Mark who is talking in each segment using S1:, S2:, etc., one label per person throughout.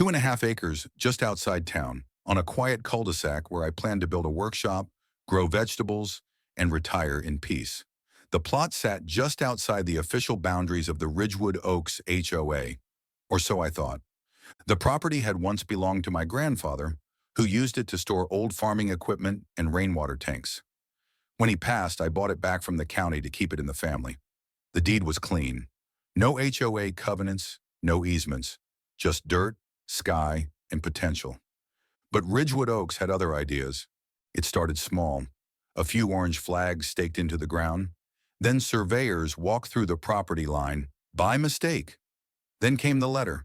S1: 2.5 acres just outside town, on a quiet cul-de-sac where I plan to build a workshop, grow vegetables, and retire in peace. The plot sat just outside the official boundaries of the Ridgewood Oaks HOA, or so I thought. The property had once belonged to my grandfather, who used it to store old farming equipment and rainwater tanks. When he passed, I bought it back from the county to keep it in the family. The deed was clean. No HOA covenants, no easements, just dirt, sky, and potential. But Ridgewood Oaks had other ideas. It started small. A few orange flags staked into the ground. Then surveyors walked through the property line by mistake. Then came the letter.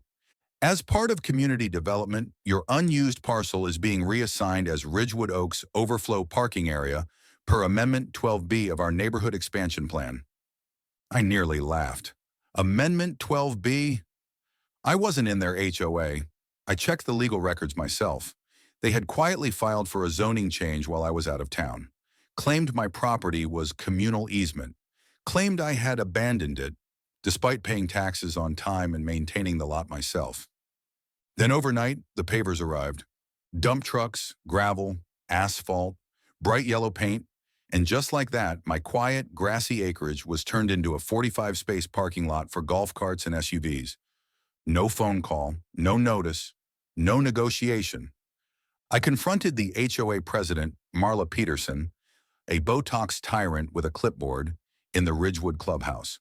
S1: As part of community development, your unused parcel is being reassigned as Ridgewood Oaks Overflow Parking Area per Amendment 12B of our Neighborhood Expansion Plan. I nearly laughed. Amendment 12B? I wasn't in their HOA. I checked the legal records myself. They had quietly filed for a zoning change while I was out of town. Claimed my property was communal easement. Claimed I had abandoned it, despite paying taxes on time and maintaining the lot myself. Then overnight, the pavers arrived. Dump trucks, gravel, asphalt, bright yellow paint, and just like that, my quiet, grassy acreage was turned into a 45-space parking lot for golf carts and SUVs. No phone call, no notice, no negotiation. I confronted the HOA president, Marla Peterson, a Botox tyrant with a clipboard, in the Ridgewood clubhouse.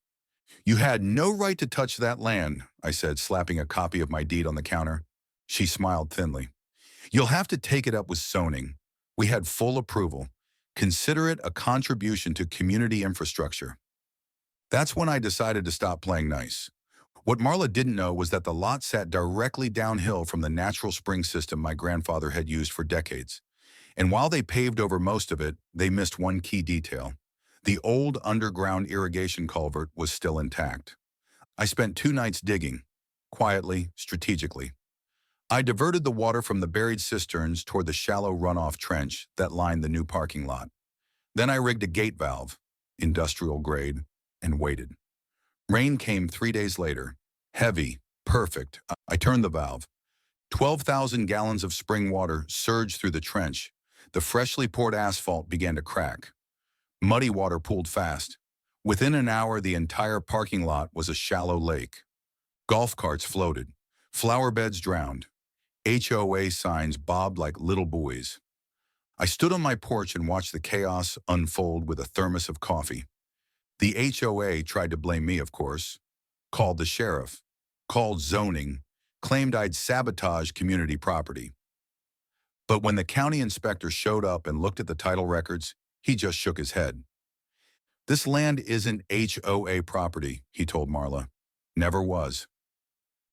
S1: "You had no right to touch that land," I said, slapping a copy of my deed on the counter. She smiled thinly. "You'll have to take it up with zoning. We had full approval. Consider it a contribution to community infrastructure." That's when I decided to stop playing nice. What Marla didn't know was that the lot sat directly downhill from the natural spring system my grandfather had used for decades. And while they paved over most of it, they missed one key detail. The old underground irrigation culvert was still intact. I spent 2 nights digging, quietly, strategically. I diverted the water from the buried cisterns toward the shallow runoff trench that lined the new parking lot. Then I rigged a gate valve, industrial grade, and waited. Rain came 3 days later. Heavy, perfect. I turned the valve. 12,000 gallons of spring water surged through the trench. The freshly poured asphalt began to crack. Muddy water pooled fast. Within an hour, the entire parking lot was a shallow lake. Golf carts floated. Flower beds drowned. HOA signs bobbed like little buoys. I stood on my porch and watched the chaos unfold with a thermos of coffee. The HOA tried to blame me, of course. Called the sheriff. Called zoning. Claimed I'd sabotaged community property. But when the county inspector showed up and looked at the title records, he just shook his head. "This land isn't HOA property," he told Marla. "Never was."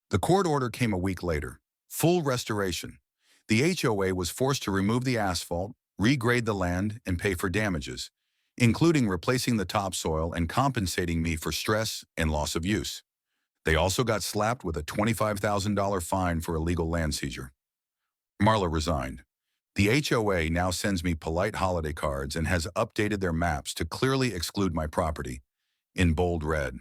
S1: The court order came a week later. Full restoration. The HOA was forced to remove the asphalt, regrade the land, and pay for damages, including replacing the topsoil and compensating me for stress and loss of use. They also got slapped with a $25,000 fine for illegal land seizure. Marla resigned. The HOA now sends me polite holiday cards and has updated their maps to clearly exclude my property, in bold red.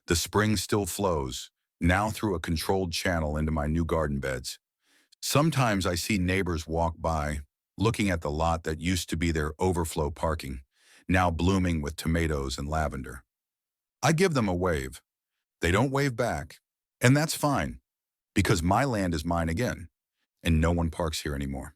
S1: The spring still flows, now through a controlled channel into my new garden beds. Sometimes I see neighbors walk by, looking at the lot that used to be their overflow parking, now blooming with tomatoes and lavender. I give them a wave. They don't wave back, and that's fine, because my land is mine again, and no one parks here anymore.